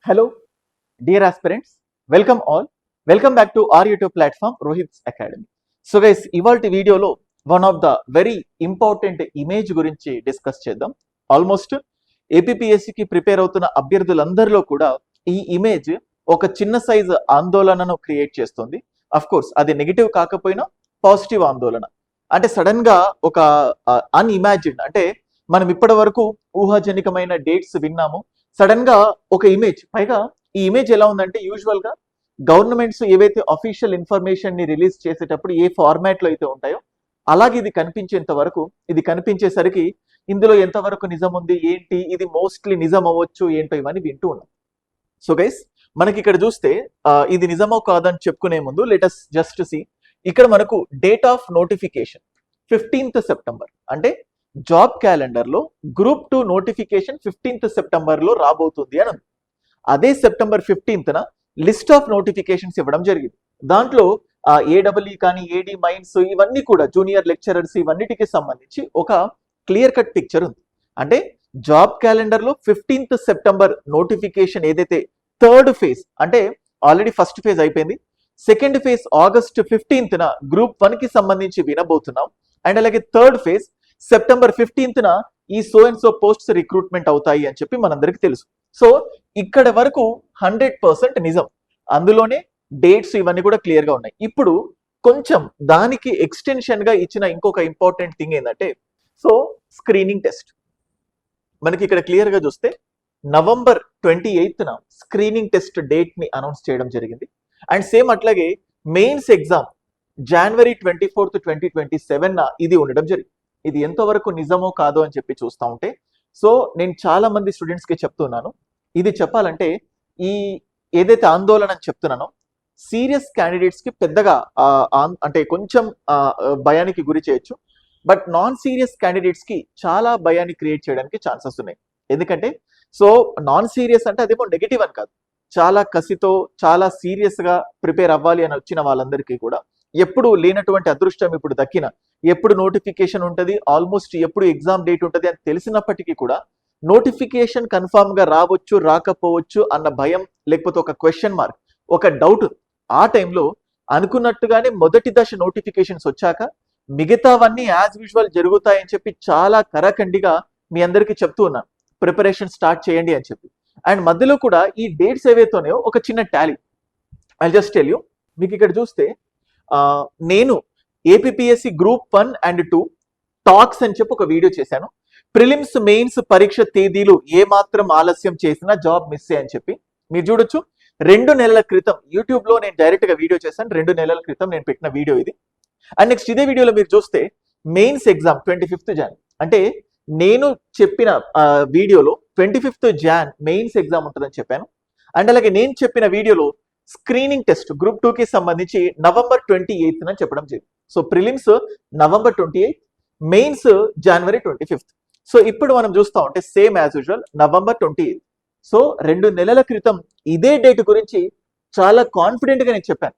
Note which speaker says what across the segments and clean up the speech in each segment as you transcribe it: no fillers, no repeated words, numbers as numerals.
Speaker 1: Hello, dear aspirants. Welcome all. Welcome back to our YouTube platform, Rohit's Academy. So guys, ఇవాల్టి వీడియోలో one of the very important image గురించి discuss చేద్దాం. Almost ఏపీపీఎస్సికి prepare అవుతున్న అభ్యర్థులందరిలో కూడా ఈ image ఒక చిన్న సైజ్ ఆందోళనను క్రియేట్ చేస్తుంది. అఫ్ కోర్స్ అది నెగిటివ్ కాకపోయినా పాజిటివ్ ఆందోళన. అంటే సడన్ గా ఒక అన్ఇమాజిన్డ్, అంటే మనం ఇప్పటి వరకు ఊహాజనికమైన డేట్స్ విన్నాము. సడన్ గా ఒక ఇమేజ్, పైగా ఈ ఇమేజ్ ఎలా ఉందంటే, యూజువల్ గా గవర్నమెంట్స్ ఏవైతే అఫీషియల్ ఇన్ఫర్మేషన్ ని రిలీజ్ చేసేటప్పుడు ఏ ఫార్మాట్ లో అయితే ఉంటాయో అలాగే ఇది కనిపించేంత వరకు, ఇది కనిపించేసరికి ఇందులో ఎంతవరకు నిజం ఉంది ఏంటి, ఇది మోస్ట్లీ నిజం అవ్వచ్చు ఏంటో ఇవన్నీ వింటూ ఉన్నాం. సో గైస్, మనకి ఇక్కడ చూస్తే ఇది నిజమో కాదని చెప్పుకునే ముందు లెటస్ జస్ట్ సి. ఇక్కడ మనకు date of notification 15th September, అంటే జాబ్ క్యాలెండర్ లో గ్రూప్ 2 నోటిఫికేషన్ 15th సెప్టెంబర్ లో రాబోతుంది అని ఉంది. అదే September 15th list of notifications ఇవ్వడం జరిగింది. దాంట్లో ఏడబ్ల్యూ కానీ ఏడీ మైన్స్ ఇవన్నీ కూడా జూనియర్ లెక్చరర్స్ ఇవన్నిటికి సంబంధించి ఒక క్లియర్ కట్ పిక్చర్ ఉంది. అంటే జాబ్ క్యాలెండర్ లో 15th సెప్టెంబర్ నోటిఫికేషన్ ఏదైతే థర్డ్ ఫేజ్, అంటే ఆల్రెడీ ఫస్ట్ ఫేజ్ అయిపోయింది, second phase August 15th group 1 కి సంబంధించి వినబోతున్నాం. అండ్ అలాగే థర్డ్ ఫేజ్ సెప్టెంబర్ 15th ఈ so and so posts recruitment అవుతాయి అని చెప్పి మనందరికి తెలుసు. సో ఇక్కడ వరకు 100% నిజం, అందులోనే డేట్స్ ఇవన్నీ కూడా క్లియర్ గా ఉన్నాయి. ఇప్పుడు కొంచెం దానికి ఎక్స్టెన్షన్ గా ఇచ్చిన ఇంకొక ఇంపార్టెంట్ థింగ్ ఏంటంటే, సో స్క్రీనింగ్ టెస్ట్. మనకి ఇక్కడ క్లియర్ గా చూస్తే November 28th screening test date ని అనౌన్స్ చేయడం జరిగింది. అండ్ సేమ్ అట్లాగే మెయిన్స్ ఎగ్జామ్ జనవరి 24th 2027 ఇది ఉండడం జరిగింది. ఇది ఎంతవరకు నిజమో కాదో అని చెప్పి చూస్తూ ఉంటే, సో నేను చాలా మంది స్టూడెంట్స్ కి చెప్తున్నాను, ఇది చెప్పాలంటే ఈ ఏదైతే ఆందోళన అని చెప్తున్నానో సీరియస్ క్యాండిడేట్స్ కి పెద్దగా అంటే కొంచెం భయానికి గురి చేయొచ్చు. బట్ నాన్ సీరియస్ క్యాండిడేట్స్ కి చాలా భయాన్ని క్రియేట్ చేయడానికి ఛాన్సెస్ ఉన్నాయి. ఎందుకంటే సో నాన్ సీరియస్ అంటే అదేమో నెగిటివ్ అని కాదు, చాలా కసితో చాలా సీరియస్ గా ప్రిపేర్ అవ్వాలి అని వచ్చిన వాళ్ళందరికీ కూడా ఎప్పుడు లేనటువంటి అదృష్టం ఇప్పుడు దక్కిన, ఎప్పుడు నోటిఫికేషన్ ఉంటుంది, ఆల్మోస్ట్ ఎప్పుడు ఎగ్జామ్ డేట్ ఉంటుంది అని తెలిసినప్పటికీ కూడా నోటిఫికేషన్ కన్ఫామ్ గా రావచ్చు రాకపోవచ్చు అన్న భయం, లేకపోతే ఒక క్వశ్చన్ మార్క్, ఒక డౌట్. ఆ టైంలో అనుకున్నట్టుగానే మొదటి దశ నోటిఫికేషన్స్ వచ్చాక మిగతావన్నీ యాజ్ యూజువల్ జరుగుతాయని చెప్పి చాలా కరాఖండిగా మీ అందరికీ చెప్తూ ఉన్నాను, ప్రిపరేషన్ స్టార్ట్ చేయండి అని చెప్పి. అండ్ మధ్యలో కూడా ఈ డేట్స్ ఏవైతేనేయో ఒక చిన్న Tally I just tell you. మీకు ఇక్కడ చూస్తే నేను ఏపీపీఎస్సి గ్రూప్ 1 and 2 టాక్స్ అని చెప్పి ఒక వీడియో చేశాను. ప్రిలిమ్స్ మెయిన్స్ పరీక్ష తేదీలు ఏమాత్రం ఆలస్యం చేసినా జాబ్ మిస్ అని చెప్పి మీరు చూడొచ్చు. 2 నెలల క్రితం యూట్యూబ్ లో నేను డైరెక్ట్ గా వీడియో చేశాను. 2 నెలల క్రితం నేను పెట్టిన వీడియో ఇది. అండ్ నెక్స్ట్ ఇదే వీడియోలో మీరు చూస్తే మెయిన్స్ ఎగ్జామ్ 25th Jan, అంటే నేను చెప్పిన వీడియోలో 25th Jan మెయిన్స్ ఎగ్జామ్ ఉంటుందని చెప్పాను. అండ్ అలాగే నేను చెప్పిన వీడియోలో స్క్రీనింగ్ టెస్ట్ గ్రూప్ 2 కి సంబంధించి నవంబర్ 28th చెప్పడం జరిగింది. సో ప్రిలిమ్స్ నవంబర్ 28, మెయిన్స్ జనవరి 25th. సో ఇప్పుడు మనం చూస్తా ఉంటే same as usual November 28. So 2 నెలల క్రితం ఇదే డేట్ గురించి చాలా కాన్ఫిడెంట్ గా నేను చెప్పాను.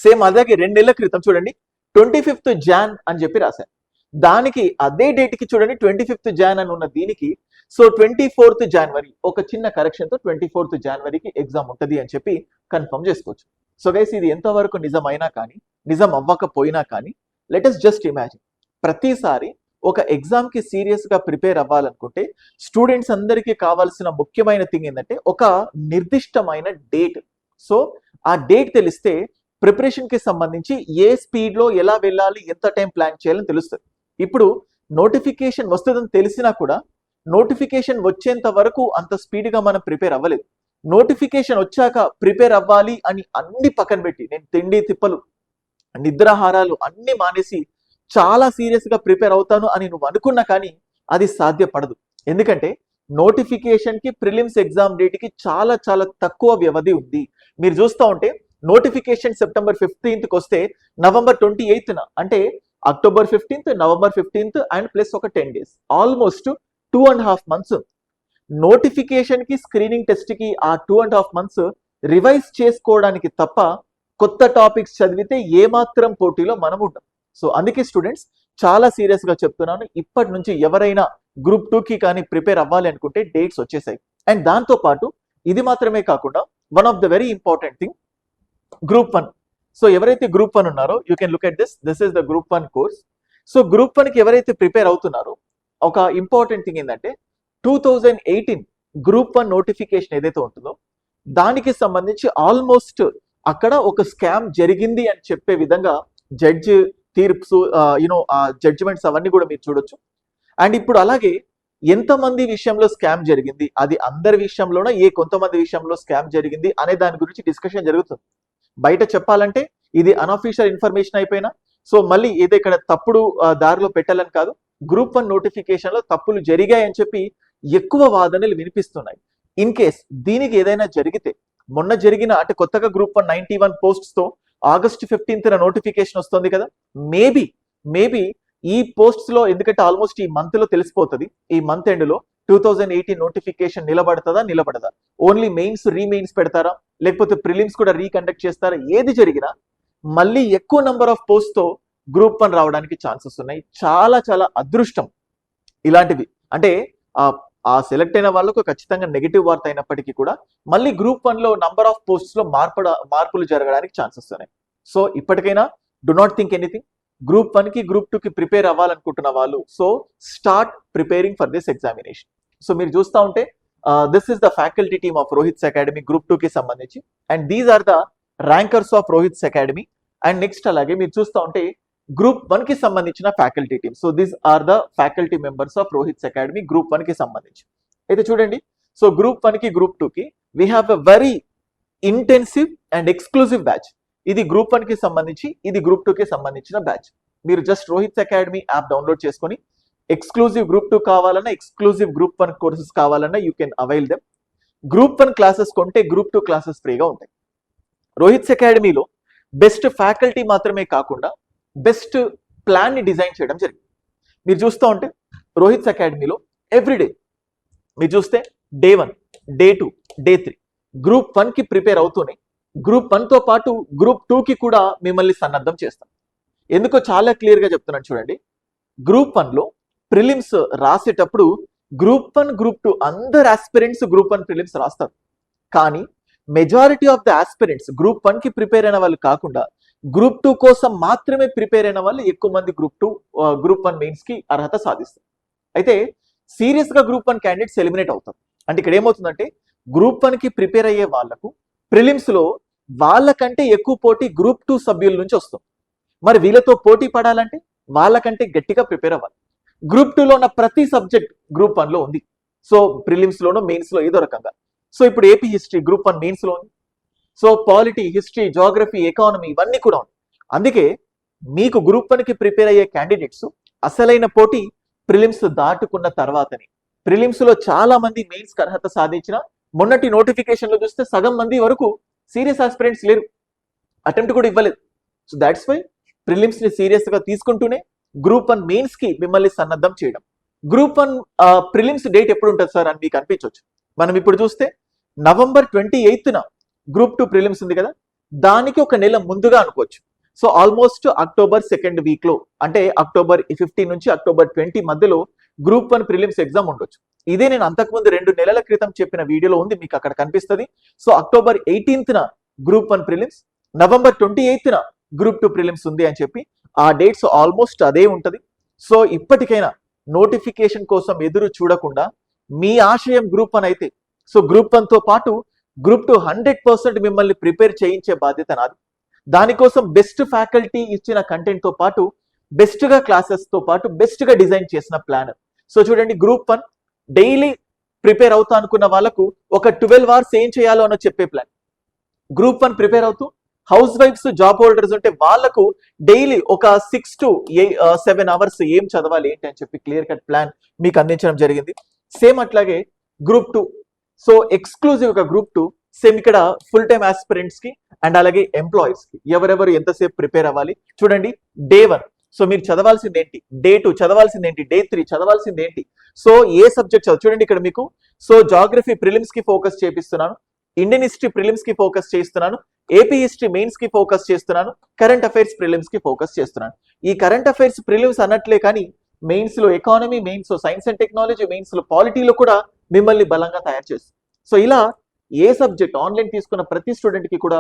Speaker 1: సేమ్ అలాగే 2 నెలల క్రితం చూడండి 25th Jan అని చెప్పి రాశాను. దానికి అదే డేట్ కి చూడండి 25th Jan అని ఉన్న దీనికి సో 24th January, ఒక చిన్న కరెక్షన్ తో 24th January కి ఎగ్జామ్ ఉంటుంది అని చెప్పి కన్ఫర్మ్ చేసుకోవచ్చు. సో గైస్, ఇది ఎంతవరకు నిజమైనా కానీ నిజం అవ్వకపోయినా కానీ లెట్ us జస్ట్ ఇమాజిన్, ప్రతిసారి ఒక ఎగ్జామ్ కి సీరియస్ గా ప్రిపేర్ అవ్వాలనుకుంటే స్టూడెంట్స్ అందరికీ కావాల్సిన ముఖ్యమైన థింగ్ ఏంటంటే ఒక నిర్దిష్టమైన డేట్. సో ఆ డేట్ తెలిస్తే ప్రిపరేషన్ కి సంబంధించి ఏ స్పీడ్ లో ఎలా వెళ్ళాలి, ఎంత టైం ప్లాన్ చేయాలని తెలుస్తుంది. ఇప్పుడు నోటిఫికేషన్ వస్తుందని తెలిసినా కూడా నోటిఫికేషన్ వచ్చేంత వరకు అంత స్పీడ్ గా మనం ప్రిపేర్ అవ్వలేదు. నోటిఫికేషన్ వచ్చాక ప్రిపేర్ అవ్వాలి అని అన్ని పక్కన పెట్టి నేను తిండి తిప్పలు నిద్రాహారాలు అన్ని మానేసి చాలా సీరియస్ గా ప్రిపేర్ అవుతాను అని నువ్వు అనుకున్నా కానీ అది సాధ్యపడదు. ఎందుకంటే నోటిఫికేషన్ కి ప్రిలిమ్స్ ఎగ్జామ్ డేట్ కి చాలా చాలా తక్కువ వ్యవధి ఉంది. మీరు చూస్తూ ఉంటే నోటిఫికేషన్ సెప్టెంబర్ 15th వస్తే నవంబర్ 28th, అంటే October 15th, November 15th and plus ఒక 10 days, ఆల్మోస్ట్ 2.5 months. నోటిఫికేషన్ కి స్క్రీనింగ్ టెస్ట్ కి ఆ 2.5 months రివైజ్ చేసుకోవడానికి తప్ప కొత్త టాపిక్స్ చదివితే ఏమాత్రం పోటీలో మనం ఉంటాం. సో అందుకే స్టూడెంట్స్ చాలా సీరియస్ గా చెప్తున్నాను, ఇప్పటి నుంచి ఎవరైనా గ్రూప్ 2 కి కానీ ప్రిపేర్ అవ్వాలి అనుకుంటే డేట్స్ వచ్చేసాయి. అండ్ దాంతో పాటు ఇది మాత్రమే కాకుండా one of the very important thing group 1. So ఎవరైతే గ్రూప్ 1 ఉన్నారో you can look at this is the group 1 course. So group 1కి ఎవరైతే ప్రిపేర్ అవుతున్నారో ఒక ఇంపార్టెంట్ థింగ్ ఏంటంటే 2018 గ్రూప్ 1 నోటిఫికేషన్ ఏదైతే ఉంటుందో దానికి సంబంధించి ఆల్మోస్ట్ అక్కడ ఒక స్కామ్ జరిగింది అని చెప్పే విధంగా జడ్జి తీర్ప్స్ జడ్జిమెంట్స్ అవన్నీ కూడా మీరు చూడొచ్చు. అండ్ ఇప్పుడు అలాగే ఎంతమంది విషయంలో స్కామ్ జరిగింది, అది అందరి విషయంలోనో కొంతమంది విషయంలో స్కామ్ జరిగింది అనే దాని గురించి డిస్కషన్ జరుగుతుంది. బయట చెప్పాలంటే ఇది అన్అఫీషియల్ ఇన్ఫర్మేషన్ అయిపోయినా సో మళ్ళీ ఏదో ఇక్కడ తప్పుడు దారిలో పెట్టాలని కాదు, గ్రూప్ 1 నోటిఫికేషన్ లో తప్పులు జరిగాయని చెప్పి ఎక్కువ వాదనలు వినిపిస్తున్నాయి. ఇన్ కేస్ దీనికి ఏదైనా జరిగితే మొన్న జరిగిన అంటే కొత్తగా గ్రూప్ 1 91 పోస్ట్స్ తో ఆగస్ట్ 15th నోటిఫికేషన్ వస్తుంది కదా, మేబీ ఈ పోస్ట్స్ లో ఎందుకంటే ఆల్మోస్ట్ ఈ మంత్ లో తెలిసిపోతుంది, ఈ మంత్ ఎండ్ లో 2018 నోటిఫికేషన్ నిలబడదా, ఓన్లీ మెయిన్స్ రీమెయిన్స్ పెడతారా లేకపోతే ప్రిలిమ్స్ కూడా రీకండక్ట్ చేస్తారా, ఏది జరిగినా మళ్ళీ ఎక్కువ నెంబర్ ఆఫ్ పోస్ట్ తో గ్రూప్ 1 రావడానికి ఛాన్సెస్ ఉన్నాయి. చాలా చాలా అదృష్టం ఇలాంటివి. అంటే ఆ సెలెక్ట్ అయిన వాళ్ళకు ఖచ్చితంగా నెగిటివ్ వార్త అయినప్పటికీ కూడా మళ్ళీ గ్రూప్ 1 లో నంబర్ ఆఫ్ పోస్ట్స్ లో మార్పులు జరగడానికి ఛాన్సెస్ ఉన్నాయి. సో ఇప్పటికైనా do not think anything. Group 1కి గ్రూప్ 2కి ప్రిపేర్ అవ్వాలనుకుంటున్న వాళ్ళు so start preparing for this examination. So మీరు చూస్తూ ఉంటే this is the faculty team of Rohit's academy group 2కి సంబంధించి and these are the rankers of Rohit's academy. And next అలాగే మీరు చూస్తూ ఉంటే గ్రూప్ 1కి సంబంధించిన faculty team. So these are the faculty members of Rohit's academy group 1కి సంబంధించి. అయితే చూడండి, సో గ్రూప్ 1కి గ్రూప్ 2కి we have a very intensive and exclusive batch. ఇది గ్రూప్ 1కి సంబంధించి, ఇది గ్రూప్ 2కి సంబంధించిన బ్యాచ్. మీరు just Rohit's academy app download చేసుకొని ఎక్స్క్లూజివ్ గ్రూప్ 2 కావాలన్నా ఎక్స్క్లూజివ్ గ్రూప్ 1 కోర్సెస్ కావాలన్నా you can avail them. Group 1 classes కొంటే గ్రూప్ 2 క్లాసెస్ ఫ్రీగా ఉంటాయి. రోహిత్స్ అకాడమీలో బెస్ట్ ఫ్యాకల్టీ మాత్రమే కాకుండా బెస్ట్ ప్లాన్ ని డిజైన్ చేయడం జరిగింది. మీరు చూస్తూ ఉంటే రోహిత్స్ అకాడమీలో ఎవ్రీడే మీరు చూస్తే డే 1, డే 2, డే 3 గ్రూప్ 1కి ప్రిపేర్ అవుతూనే గ్రూప్ 1తో పాటు గ్రూప్ 2కి కూడా మిమ్మల్ని సన్నద్ధం చేస్తాం. ఎందుకో చాలా క్లియర్ గా చెప్తున్నాను చూడండి. గ్రూప్ 1లో ప్రిలిమ్స్ రాసేటప్పుడు గ్రూప్ 1 గ్రూప్ 2 అందరు ఆస్పిరెంట్స్ గ్రూప్ 1 ప్రిలిమ్స్ రాస్తారు. కానీ majority of the aspirants group 1కి ప్రిపేర్ అయిన వాళ్ళు కాకుండా గ్రూప్ 2 కోసం మాత్రమే ప్రిపేర్ అయిన వాళ్ళు ఎక్కువ మంది గ్రూప్ 1 మెయిన్స్ కి అర్హత సాధిస్తారు. అయితే సీరియస్ గా గ్రూప్ 1 క్యాండిడేట్స్ ఎలిమినేట్ అవుతారు. అంటే ఇక్కడ ఏమవుతుందంటే గ్రూప్ 1కి ప్రిపేర్ అయ్యే వాళ్లకు ప్రిలిమ్స్ లో వాళ్ళకంటే ఎక్కువ పోటీ గ్రూప్ 2 సభ్యుల నుంచి వస్తుంది. మరి వీళ్ళతో పోటీ పడాలంటే వాళ్ళకంటే గట్టిగా ప్రిపేర్ అవ్వాలి. గ్రూప్ 2లో ఉన్న ప్రతి సబ్జెక్ట్ గ్రూప్ 1లో ఉంది. సో ప్రిలిమ్స్ లోనో మెయిన్స్ లో ఏదో రకంగా. సో ఇప్పుడు ఏపీ హిస్టరీ గ్రూప్ 1 మెయిన్స్ లో ఉంది. So polity, history, geography, economy ఇవన్నీ కూడా ఉన్నాయి. అందుకే మీకు గ్రూప్ 1కి ప్రిపేర్ అయ్యే క్యాండిడేట్స్ అసలైన పోటీ ప్రిలిమ్స్ దాటుకున్న తర్వాతనే. ప్రిలిమ్స్ లో చాలా మంది మెయిన్స్ కి అర్హత సాధించిన మొన్నటి నోటిఫికేషన్ లో చూస్తే సగం మంది వరకు సీరియస్ ఆస్పిరెంట్స్ లేరు, అటెంప్ట్ కూడా ఇవ్వలేదు. సో దాట్స్ వై ప్రిలిమ్స్ ని సీరియస్ గా తీసుకుంటూనే గ్రూప్ 1 మెయిన్స్ కి మిమ్మల్ని సన్నద్ధం చేయడం. గ్రూప్ 1 ప్రిలిమ్స్ డేట్ ఎప్పుడు ఉంటుంది సార్ అని మీకు అనిపించవచ్చు. మనం ఇప్పుడు చూస్తే November 28న గ్రూప్ 2 ప్రిలిమ్స్ ఉంది కదా, దానికి ఒక నెల ముందుగా అనుకోవచ్చు. So almost October 2nd week లో, అంటే అక్టోబర్ 15 నుంచి అక్టోబర్ 20 మధ్యలో గ్రూప్ 1 ప్రిలిమ్స్ ఎగ్జామ్ ఉండొచ్చు. ఇదే నేను అంతకుముందు 2 నెలల క్రితం చెప్పిన వీడియోలో ఉంది, మీకు అక్కడ కనిపిస్తుంది. సో అక్టోబర్ 18న గ్రూప్ 1 ప్రిలిమ్స్, November 28న గ్రూప్ 2 ప్రిలిమ్స్ ఉంది అని చెప్పి ఆ డేట్స్ ఆల్మోస్ట్ అదే ఉంటది. సో ఇప్పటికైనా నోటిఫికేషన్ కోసం ఎదురు చూడకుండా మీ ఆశయం గ్రూప్ 1 అయితే సో గ్రూప్ 1తో పాటు గ్రూప్ 2 100% మిమ్మల్ని ప్రిపేర్ చేయించే బాధ్యత నాది. దానికోసం బెస్ట్ ఫ్యాకల్టీ ఇచ్చిన కంటెంట్ తో పాటు బెస్ట్ గా క్లాసెస్ తో పాటు బెస్ట్ గా డిజైన్ చేసిన ప్లాన్. సో చూడండి, గ్రూప్ 1 డైలీ ప్రిపేర్ అవుతా అనుకున్న వాళ్ళకు ఒక 12 hours ఏం చేయాలో అని చెప్పే ప్లాన్. గ్రూప్ 1 ప్రిపేర్ అవుతూ హౌస్ వైఫ్స్, జాబ్ హోల్డర్స్ ఉంటే వాళ్ళకు డైలీ ఒక 6 to 7 hours ఏం చదవాలి ఏంటి అని చెప్పి క్లియర్ కట్ ప్లాన్ మీకు అందించడం జరిగింది. సేమ్ అట్లాగే గ్రూప్ 2, సో ఎక్స్క్లూజివ్ గా గ్రూప్ 2 సేమ్ ఇక్కడ ఫుల్ టైమ్ ఆస్పిరెంట్స్ కి అండ్ అలాగే ఎంప్లాయీస్ కి ఎవరెవరు ఎంతసేపు ప్రిపేర్ అవ్వాలి చూడండి. డే 1 సో మీరు చదవాల్సింది ఏంటి, డే 2 చదవాల్సింది ఏంటి, డే 3 చదవాల్సింది ఏంటి, సో ఏ సబ్జెక్ట్ చదువు చూడండి. ఇక్కడ మీకు సో జాగ్రఫీ ప్రిలిమ్స్ కి ఫోకస్ చేపిస్తున్నాను, ఇండియన్ హిస్టరీ ప్రిలిమ్స్ కి ఫోకస్ చేస్తున్నాను, ఏపీ హిస్టరీ మెయిన్స్ కి ఫోకస్ చేస్తున్నాను, కరెంట్ అఫైర్స్ ప్రిలిమ్స్ కి ఫోకస్ చేస్తున్నాను. ఈ కరెంట్ అఫైర్స్ ప్రిలిమ్స్ అన్నట్లే కానీ మెయిన్స్ లో ఎకానమీ, మెయిన్స్ లో సైన్స్ అండ్ టెక్నాలజీ, మెయిన్స్ లో పాలిటీలో కూడా మిమ్మల్ని బలంగా తయారు చేస్తుంది. సో ఇలా ఏ సబ్జెక్ట్ ఆన్లైన్ తీసుకున్న ప్రతి స్టూడెంట్ కి కూడా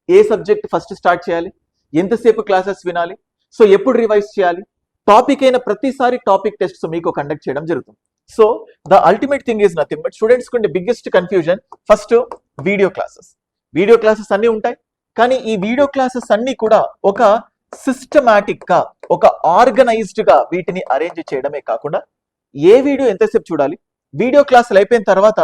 Speaker 1: ఏ సబ్జెక్ట్ ఫస్ట్ స్టార్ట్ చేయాలి, ఎంతసేపు క్లాసెస్ వినాలి, సో ఎప్పుడు రివైజ్ చేయాలి, టాపిక్ అయిన ప్రతిసారి టాపిక్ టెస్ట్స్ మీకు కండక్ట్ చేయడం జరుగుతుంది. So the ultimate thing is nothing but students కుండే biggest confusion first video classes అన్నీ ఉంటాయి. కానీ ఈ వీడియో క్లాసెస్ అన్ని కూడా ఒక సిస్టమాటిక్ గా, ఒక ఆర్గనైజ్డ్ గా వీటిని అరేంజ్ చేయడమే కాకుండా ఏ వీడియో ఎంతసేపు చూడాలి, వీడియో క్లాసులు అయిపోయిన తర్వాత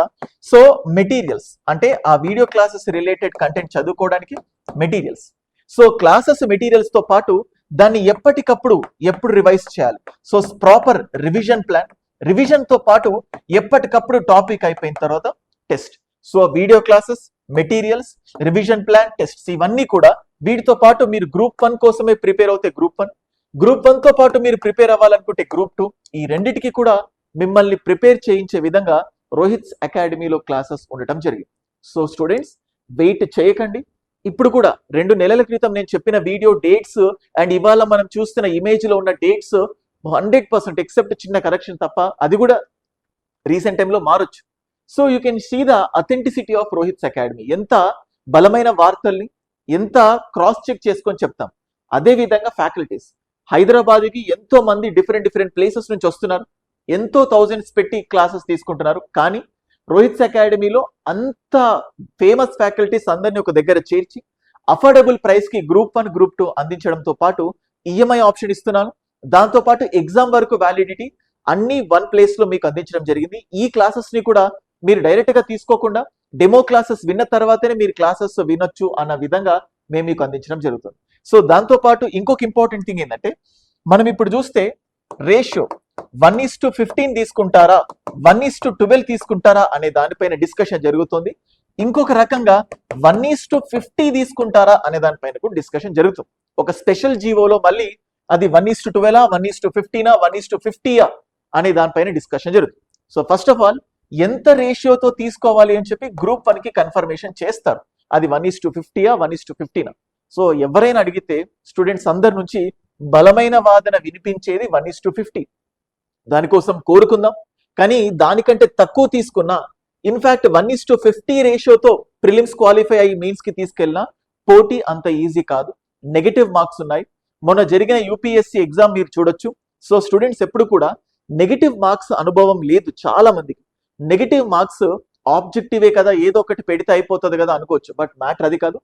Speaker 1: సో మెటీరియల్స్ అంటే ఆ వీడియో క్లాసెస్ రిలేటెడ్ కంటెంట్ చదువుకోవడానికి మెటీరియల్స్, సో క్లాసెస్ మెటీరియల్స్ తో పాటు దాన్ని ఎప్పటికప్పుడు ఎప్పుడు రివైజ్ చేయాలి, so proper revision plan, revision తో పాటు ఎప్పటికప్పుడు టాపిక్ అయిపోయిన తర్వాత test. So video classes, materials, revision plan, tests ఇవన్నీ కూడా వీటితో పాటు మీరు గ్రూప్ 1 కోసమే ప్రిపేర్ అవుతే గ్రూప్ 1 తో పాటు మీరు ప్రిపేర్ అవ్వాలనుకుంటే గ్రూప్ 2, ఈ రెండిటికి కూడా మిమ్మల్ని ప్రిపేర్ చేయించే విధంగా రోహిత్స్ అకాడమీలో క్లాసెస్ ఉండటం జరిగింది. సో స్టూడెంట్స్ వెయిట్ చేయకండి. ఇప్పుడు కూడా 2 నెలల క్రితం నేను చెప్పిన వీడియో డేట్స్ అండ్ ఇవాళ మనం చూస్తున్న ఇమేజ్ లో ఉన్న డేట్స్ 100% ఎక్సెప్ట్ చిన్న కరెక్షన్ తప్ప అది కూడా రీసెంట్ టైంలో మారొచ్చు. So you can see the authenticity of Rohit's academy. ఎంత బలమైన వార్తల్ని ఎంత క్రాస్ చెక్ చేసుకొని చెప్తాం. అదే విధంగా ఫ్యాకల్టీస్ హైదరాబాద్కి ఎంతో మంది డిఫరెంట్ ప్లేసెస్ నుంచి వస్తున్నారు, ఎంతో థౌజండ్స్ పెట్టి క్లాసెస్ తీసుకుంటున్నారు. కానీ రోహిత్స్ అకాడమీలో అంత ఫేమస్ ఫ్యాకల్టీస్ అందరినీ ఒక దగ్గర చేర్చి అఫోర్డబుల్ ప్రైస్ కి గ్రూప్ 1, గ్రూప్ 2 అందించడంతో పాటు ఈఎంఐ ఆప్షన్ ఇస్తున్నాను. దాంతో పాటు ఎగ్జామ్ వరకు వ్యాలిడిటీ అన్ని వన్ ప్లేస్ లో మీకు అందించడం జరిగింది. ఈ క్లాసెస్ ని కూడా మీరు డైరెక్ట్ గా తీసుకోకుండా డెమో క్లాసెస్ విన్న తర్వాతనే మీరు క్లాసెస్ వినొచ్చు అన్న విధంగా మేము మీకు అందించడం జరుగుతుంది. సో దాంతో పాటు ఇంకొక ఇంపార్టెంట్ థింగ్ ఏంటంటే మనం ఇప్పుడు చూస్తే రేషియో 1:15 తీసుకుంటారా, 1:12 తీసుకుంటారా అనే దానిపైన డిస్కషన్ జరుగుతుంది. ఇంకొక రకంగా 1:50 తీసుకుంటారా అనే దానిపైన కూడా డిస్కషన్ జరుగుతుంది. ఒక స్పెషల్ జీవోలో మళ్ళీ అది 1:12, 1:15, 1:50 అనే దానిపైన డిస్కషన్ జరుగుతుంది. సో ఫస్ట్ ఆఫ్ ఆల్ ఎంత రేషియోతో తీసుకోవాలి అని చెప్పి గ్రూప్ 1 కి కన్ఫర్మేషన్ చేస్తారు. అది 1:50, 1:15. సో ఎవరైనా అడిగితే స్టూడెంట్స్ అందరి నుంచి బలమైన వాదన వినిపించేది 1:50. దానికోసం కోరుకుందాం. కానీ దానికంటే తక్కువ తీసుకున్నా ఇన్ఫాక్ట్ 1:50 రేషియోతో ప్రిలిమ్స్ క్వాలిఫై అయ్యి మెయిన్స్ కి తీసుకెళ్ళినా పోటీ అంత ఈజీ కాదు. నెగటివ్ మార్క్స్ ఉన్నాయి. మొన్న జరిగిన యూపీఎస్సీ ఎగ్జామ్ మీరు చూడొచ్చు. సో స్టూడెంట్స్ ఎప్పుడు కూడా నెగటివ్ మార్క్స్ అనుభవం లేదు చాలా మందికి. నెగటివ్ మార్క్స్ ఆబ్జెక్టివే కదా, ఏదో ఒకటి పెడితే అయిపోతుంది కదా అనుకోవచ్చు. బట్ మ్యాటర్ అది కాదు.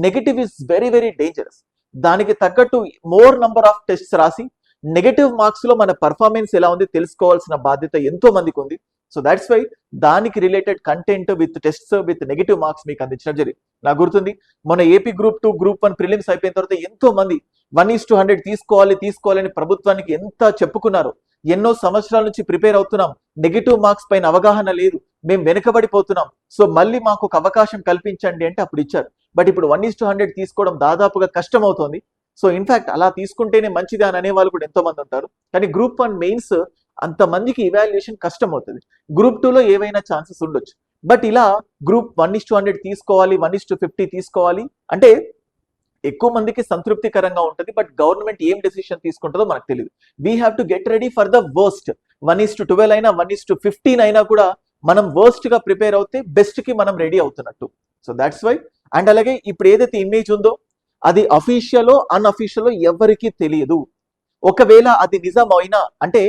Speaker 1: Negative is very dangerous. దానికి తగ్గట్టు మోర్ నంబర్ ఆఫ్ టెస్ట్స్ రాసి నెగటివ్ మార్క్స్ లో మన పర్ఫార్మెన్స్ ఎలా ఉంది తెలుసుకోవాల్సిన బాధ్యత ఎంతో మందికి ఉంది. సో దాట్స్ వై దానికి related content with tests with negative marks మీకు అందించడం జరిగింది. నాకు గుర్తుంది మొన్న ఏపీ గ్రూప్ 2, గ్రూప్ 1 ప్రిలిమ్స్ అయిపోయిన తర్వాత ఎంతో మంది 1:100 తీసుకోవాలని ప్రభుత్వానికి ఎంత చెప్పుకున్నారు. ఎన్నో సంవత్సరాల నుంచి ప్రిపేర్ అవుతున్నాం, నెగటివ్ మార్క్స్ పైన అవగాహన లేదు, మేము వెనుకబడిపోతున్నాం, సో మళ్ళీ మాకు ఒక అవకాశం కల్పించండి అంటే అప్పుడు ఇచ్చారు. బట్ ఇప్పుడు 1:100 తీసుకోవడం దాదాపుగా కష్టం అవుతోంది. సో ఇన్ఫాక్ట్ అలా తీసుకుంటేనే మంచిది అని అనే వాళ్ళు కూడా ఎంతో మంది ఉంటారు. కానీ గ్రూప్ 1 మెయిన్స్ అంతమందికి ఇవాల్యుయేషన్ కష్టం అవుతుంది. గ్రూప్ 2లో ఏవైనా ఛాన్సెస్ ఉండొచ్చు. బట్ ఇలా గ్రూప్ 1:100 తీసుకోవాలి, 1:50 తీసుకోవాలి అంటే ఎక్కువ మందికి సంతృప్తికరంగా ఉంటుంది. బట్ గవర్నమెంట్ ఏం డెసిషన్ తీసుకుంటుందో మనకు తెలియదు. We have to get ready for the worst. 1:12 అయినా 1:15 అయినా కూడా మనం వర్స్ట్ గా ప్రిపేర్ అవుతే బెస్ట్ కి మనం రెడీ అవుతున్నట్టు. So that's why. అండ్ అలాగే ఇప్పుడు ఏదైతే ఇమేజ్ ఉందో అది అఫీషియలో అన్అఫీషియలో ఎవరికీ తెలియదు. ఒకవేళ అది నిజం అయినా అంటే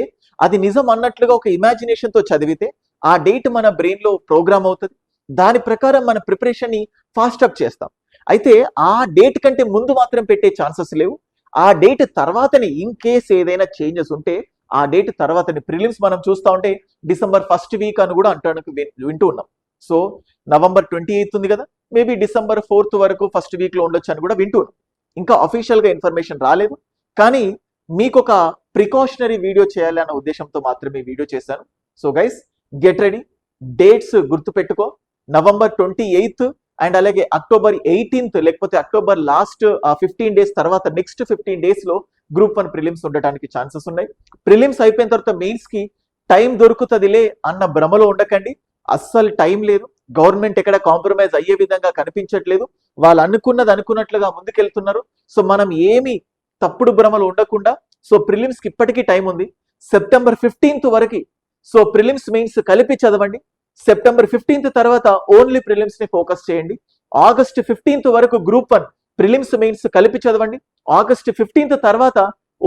Speaker 1: అది నిజం అన్నట్లుగా ఒక ఇమాజినేషన్ తో చదివితే ఆ డేట్ మన బ్రెయిన్ లో ప్రోగ్రామ్ అవుతుంది. దాని ప్రకారం మన ప్రిపరేషన్ ని ఫాస్ట్ అప్ చేస్తాం. అయితే ఆ డేట్ కంటే ముందు మాత్రం పెట్టే ఛాన్సెస్ లేవు. ఆ డేట్ తర్వాతనే ఇన్ కేస్ ఏదైనా చేంజెస్ ఉంటే ఆ డేట్ తర్వాతనే ప్రిలిమ్స్ మనం చూస్తా ఉంటే December 1st వీక్ అని కూడా అంటానికి వింటూ ఉన్నాం. సో November 28 ఉంది కదా, మేబీ December 4th వరకు ఫస్ట్ వీక్ లో ఉండొచ్చు అని కూడా వింటున్నాం. ఇంకా అఫీషియల్ గా ఇన్ఫర్మేషన్ రాలేదు. కానీ మీకు ఒక ప్రికాషనరీ వీడియో చేయాలి అన్న ఉద్దేశంతో మాత్రమే వీడియో చేశాను. So guys get ready. Dates గుర్తు పెట్టుకో. November 28 అండ్ అలాగే October 18 లేకపోతే అక్టోబర్ లాస్ట్ 15 డేస్ తర్వాత నెక్స్ట్ 15 డేస్ లో గ్రూప్ 1 ప్రిలిమ్స్ ఉండటానికి ఛాన్సెస్ ఉన్నాయి. ప్రిలిమ్స్ అయిపోయిన తర్వాత మెయిన్స్ కి టైం దొరుకుతుందిలే అన్న భ్రమలో ఉండకండి. అస్సలు టైం లేదు. గవర్నమెంట్ ఎక్కడ కాంప్రమైజ్ అయ్యే విధంగా కనిపించట్లేదు. వాళ్ళు అనుకున్నది అనుకున్నట్లుగా ముందుకెళ్తున్నారు. సో మనం ఏమి తప్పుడు భ్రమలు ఉండకుండా సో ప్రిలిమ్స్ కి ఇప్పటికీ టైం ఉంది. September 15th వరకు సో ప్రిలిమ్స్ మెయిన్స్ కలిపి చదవండి. సెప్టెంబర్ 15th తర్వాత ఓన్లీ ప్రిలిమ్స్ ని ఫోకస్ చేయండి. ఆగస్ట్ 15th వరకు గ్రూప్ 1 ప్రిలిమ్స్ మెయిన్స్ కలిపి చదవండి. ఆగస్ట్ 15th తర్వాత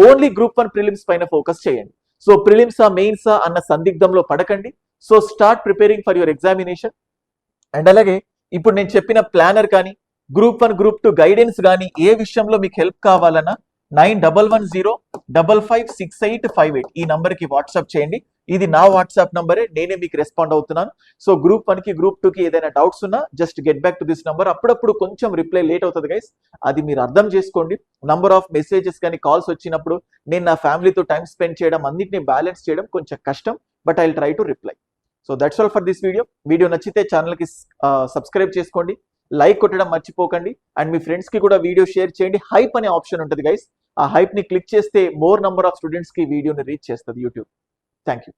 Speaker 1: ఓన్లీ గ్రూప్ 1 ప్రిలిమ్స్ పైన ఫోకస్ చేయండి. సో ప్రిలిమ్సా మెయిన్సా అన్న సందిగ్ధంలో పడకండి. So start preparing for your examination. And అలాగే ఇప్పుడు నేను చెప్పిన ప్లానర్ కానీ గ్రూప్ 1 గ్రూప్ 2 గైడెన్స్ కానీ ఏ విషయంలో మీకు హెల్ప్ కావాలన్నా 9110556858 ఈ నంబర్కి వాట్సాప్ చేయండి. ఇది నా వాట్సాప్ నంబరే, నేనే మీకు రెస్పాండ్ అవుతున్నాను. సో గ్రూప్ 1 కి గ్రూప్ 2 కి ఏదైనా డౌట్స్ ఉన్నా just get back to this number. అప్పుడప్పుడు కొంచెం రిప్లై లేట్ అవుతుంది గైస్, అది మీరు అర్థం చేసుకోండి. నంబర్ ఆఫ్ మెసేజెస్ కానీ కాల్స్ వచ్చినప్పుడు నేను నా ఫ్యామిలీతో టైం స్పెండ్ చేయడం, అన్నింటినీ బ్యాలెన్స్ చేయడం కొంచెం కష్టం, but I will try to reply. So that's all for this video. Video నచ్చితే ఛానల్కి సబ్స్క్రైబ్ చేసుకోండి, లైక్ కొట్టడం మర్చిపోకండి, అండ్ మీ ఫ్రెండ్స్ కి కూడా వీడియో షేర్ చేయండి. హైప్ అనే ఆప్షన్ ఉంటుంది గైస్, ఆ హైప్ ని క్లిక్ చేస్తే మోర్ నంబర్ ఆఫ్ స్టూడెంట్స్ కి వీడియోని రీచ్ చేస్తుంది యూట్యూబ్. Thank you.